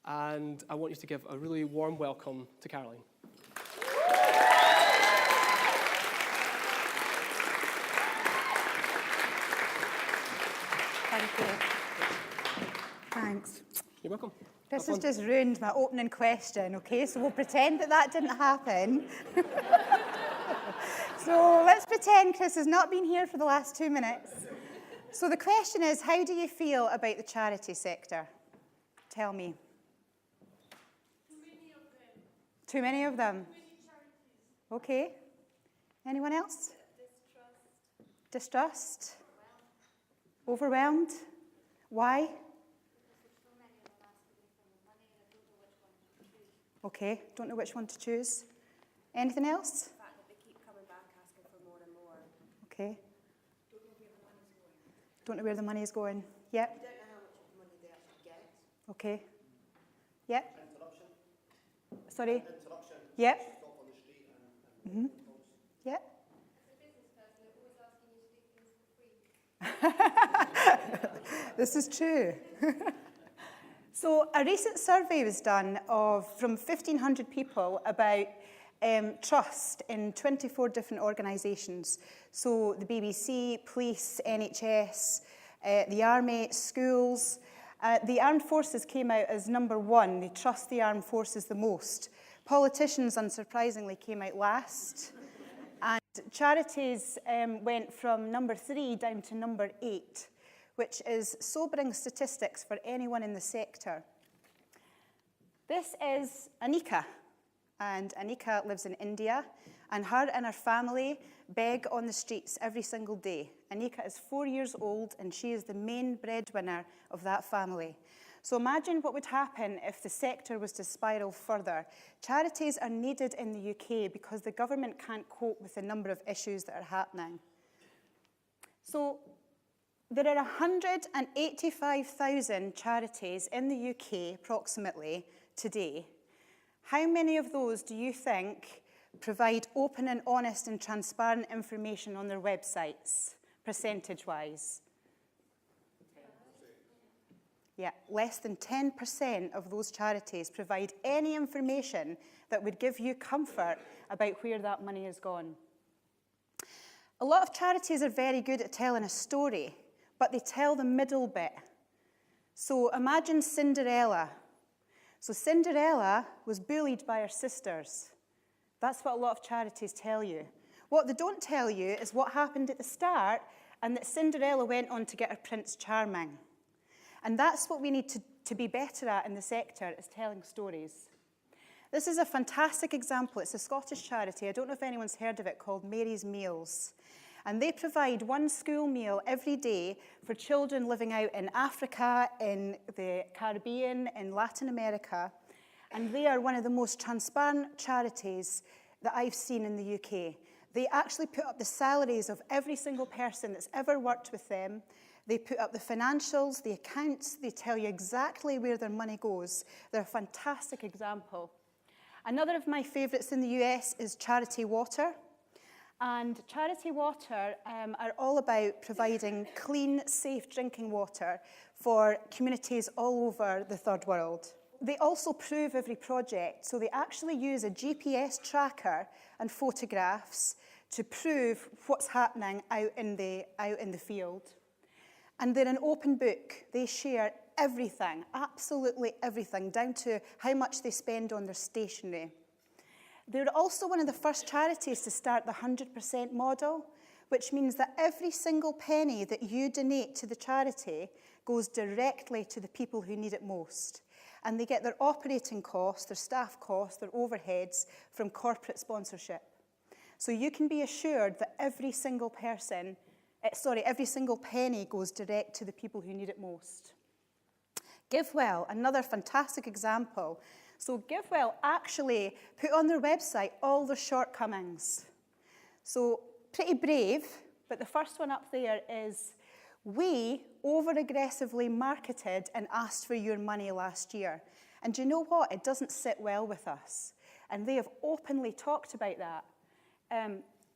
and I want you to give a really warm welcome to Caroline. Thank you. Thanks. You're welcome. This has just ruined my opening question, okay? So we'll pretend that that didn't happen. So let's pretend Chris has not been here for the last 2 minutes. So the question is, how do you feel about the charity sector? Tell me. Too many of them. Too many of them? Too many charities. Okay. Anyone else? Distrust. Distrust? Overwhelmed? Why? Okay, don't know which one to choose. Anything else? The fact that they keep coming back asking for more and more. Okay. Don't know where the money is going. Yep. You don't know how much money they actually get. Okay. Yep. Interruption. Sorry. Interruption. Yep. Stop on the street and Yep. As a business person, they're always asking you to do things for free. This is true. So a recent survey was done from 1,500 people about trust in 24 different organisations. So the BBC, police, NHS, the army, schools. The armed forces came out as number 1. They trust the armed forces the most. Politicians, unsurprisingly, came out last. And charities went from number 3 down to number 8, which is sobering statistics for anyone in the sector. This is Anika, and Anika lives in India, and her and her family beg on the streets every single day. Anika is 4 years old, and she is the main breadwinner of that family. So imagine what would happen if the sector was to spiral further. Charities are needed in the UK because the government can't cope with the number of issues that are happening. So there are 185,000 charities in the UK, approximately, today. How many of those do you think provide open and honest and transparent information on their websites, percentage-wise? Yeah, less than 10% of those charities provide any information that would give you comfort about where that money has gone. A lot of charities are very good at telling a story, but they tell the middle bit. So imagine Cinderella. So Cinderella was bullied by her sisters. That's what a lot of charities tell you. What they don't tell you is what happened at the start, and that Cinderella went on to get her Prince Charming. And that's what we need to be better at in the sector, is telling stories. This is a fantastic example. It's a Scottish charity. I don't know if anyone's heard of it, called Mary's Meals. And they provide one school meal every day for children living out in Africa, in the Caribbean, in Latin America. And they are one of the most transparent charities that I've seen in the UK. They actually put up the salaries of every single person that's ever worked with them. They put up the financials, the accounts. They tell you exactly where their money goes. They're a fantastic example. Another of my favourites in the US is Charity Water. And Charity Water are all about providing clean, safe drinking water for communities all over the third world. They also prove every project. So they actually use a GPS tracker and photographs to prove what's happening out in the field. And they're an open book. They share everything, absolutely everything, down to how much they spend on their stationery. They're also one of the first charities to start the 100% model, which means that every single penny that you donate to the charity goes directly to the people who need it most. And they get their operating costs, their staff costs, their overheads from corporate sponsorship. So you can be assured that every single penny goes direct to the people who need it most. GiveWell, another fantastic example. So GiveWell actually put on their website all their shortcomings. So pretty brave, but the first one up there is, we over-aggressively marketed and asked for your money last year. And do you know what? It doesn't sit well with us. And they have openly talked about that.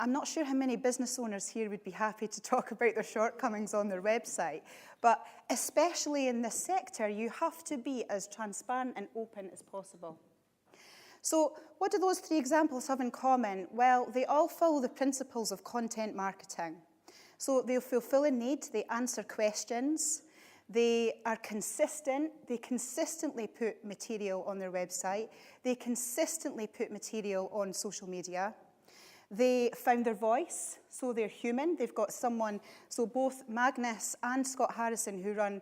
I'm not sure how many business owners here would be happy to talk about their shortcomings on their website, but especially in this sector, you have to be as transparent and open as possible. So what do those 3 examples have in common? Well, they all follow the principles of content marketing. So they fulfill a need, they answer questions, they are consistent, they consistently put material on their website, they consistently put material on social media. They found their voice, so they're human. They've got someone, so both Magnus and Scott Harrison, who run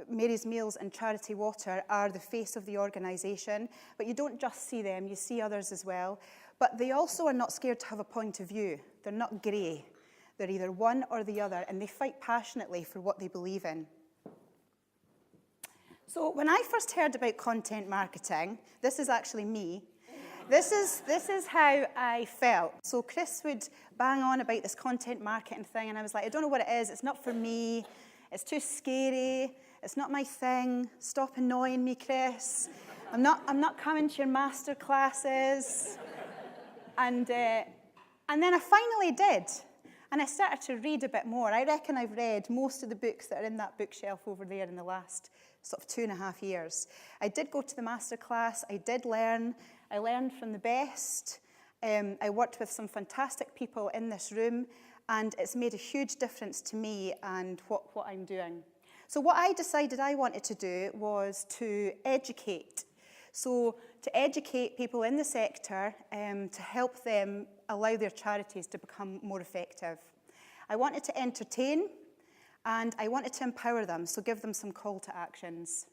Mary's Meals and Charity Water, are the face of the organisation. But you don't just see them, you see others as well. But they also are not scared to have a point of view. They're not grey. They're either one or the other, and they fight passionately for what they believe in. So when I first heard about content marketing, this is actually me. This is how I felt. So Chris would bang on about this content marketing thing, and I was like, I don't know what it is. It's not for me. It's too scary. It's not my thing. Stop annoying me, Chris. I'm not coming to your master classes. And then I finally did. And I started to read a bit more. I reckon I've read most of the books that are in that bookshelf over there in the last sort of 2.5 years. I did go to the masterclass. I did learn. I learned from the best. I worked with some fantastic people in this room, and it's made a huge difference to me and what I'm doing. So what I decided I wanted to do was to educate. So to educate people in the sector, to help them allow their charities to become more effective. I wanted to entertain, and I wanted to empower them, so give them some call to actions.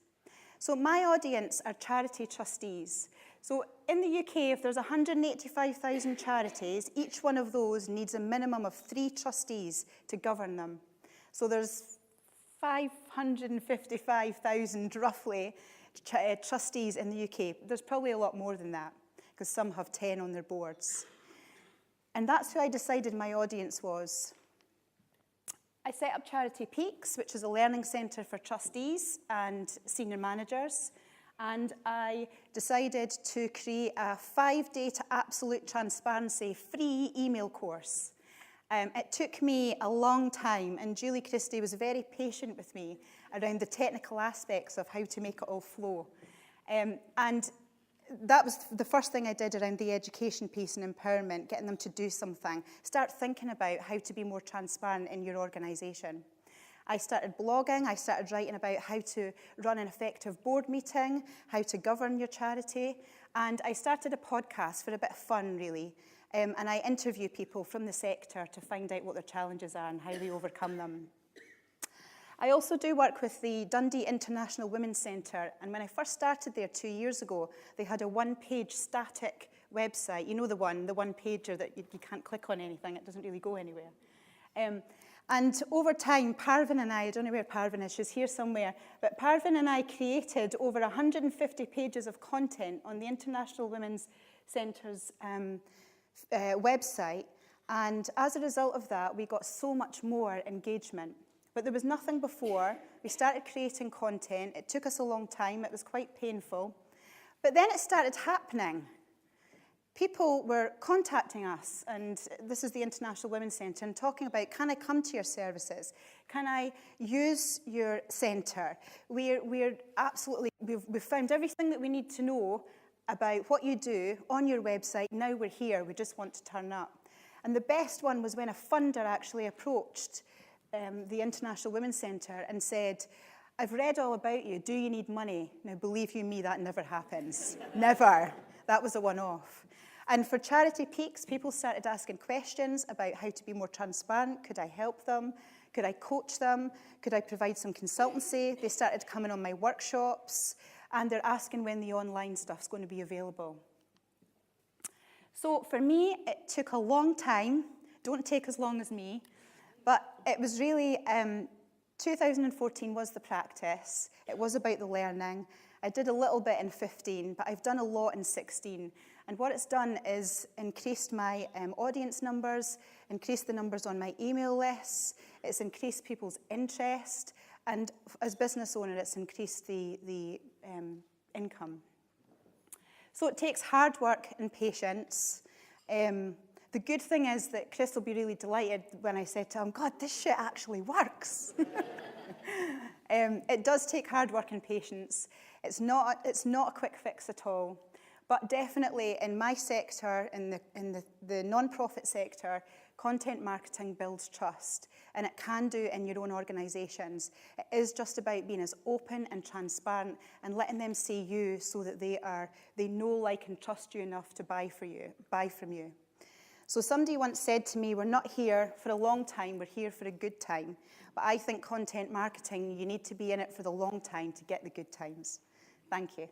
So my audience are charity trustees. So in the UK, if there's 185,000 charities, each one of those needs a minimum of 3 trustees to govern them. So there's 555,000, roughly, trustees in the UK. There's probably a lot more than that, because some have 10 on their boards. And that's who I decided my audience was. I set up Charity Peaks, which is a learning centre for trustees and senior managers. And I decided to create a 5-day to absolute transparency free email course. It took me a long time, and Julie Christie was very patient with me around the technical aspects of how to make it all flow. And that was the first thing I did around the education piece and empowerment, getting them to do something. Start thinking about how to be more transparent in your organisation. I started blogging, I started writing about how to run an effective board meeting, how to govern your charity, and I started a podcast for a bit of fun, really. And I interview people from the sector to find out what their challenges are and how they overcome them. I also do work with the Dundee International Women's Centre, and when I first started there 2 years ago, they had a 1-page static website. You know the one-pager that you can't click on anything, it doesn't really go anywhere. And over time, Parvin and I don't know where Parvin is, she's here somewhere, but Parvin and I created over 150 pages of content on the International Women's Centre's website, and as a result of that, we got so much more engagement. But there was nothing before. We started creating content. It took us a long time. It was quite painful. But then it started happening. People were contacting us, and this is the International Women's Centre, and talking about, can I come to your services? Can I use your centre? We've found everything that we need to know about what you do on your website. Now we're here. We just want to turn up. And the best one was when a funder actually approached the International Women's Centre and said, I've read all about you. Do you need money? Now, believe you me, that never happens. Never. That was a one-off. And for Charity Peaks, people started asking questions about how to be more transparent. Could I help them? Could I coach them? Could I provide some consultancy? They started coming on my workshops, and they're asking when the online stuff's going to be available. So for me, it took a long time. Don't take as long as me. But it was really, 2014 was the practice. It was about the learning. I did a little bit in 15, but I've done a lot in 16. And what it's done is increased my audience numbers, increased the numbers on my email lists, it's increased people's interest, and as business owner, it's increased the income. So it takes hard work and patience. The The good thing is that Chris will be really delighted when I said to him, God, this shit actually works. It does take hard work and patience. It's not a quick fix at all. But definitely in my sector, in the non-profit sector, content marketing builds trust, and it can do in your own organisations. It is just about being as open and transparent and letting them see you so that they know, like, and trust you enough to buy from you. So somebody once said to me, we're not here for a long time, we're here for a good time. But I think content marketing, you need to be in it for the long time to get the good times. Thank you.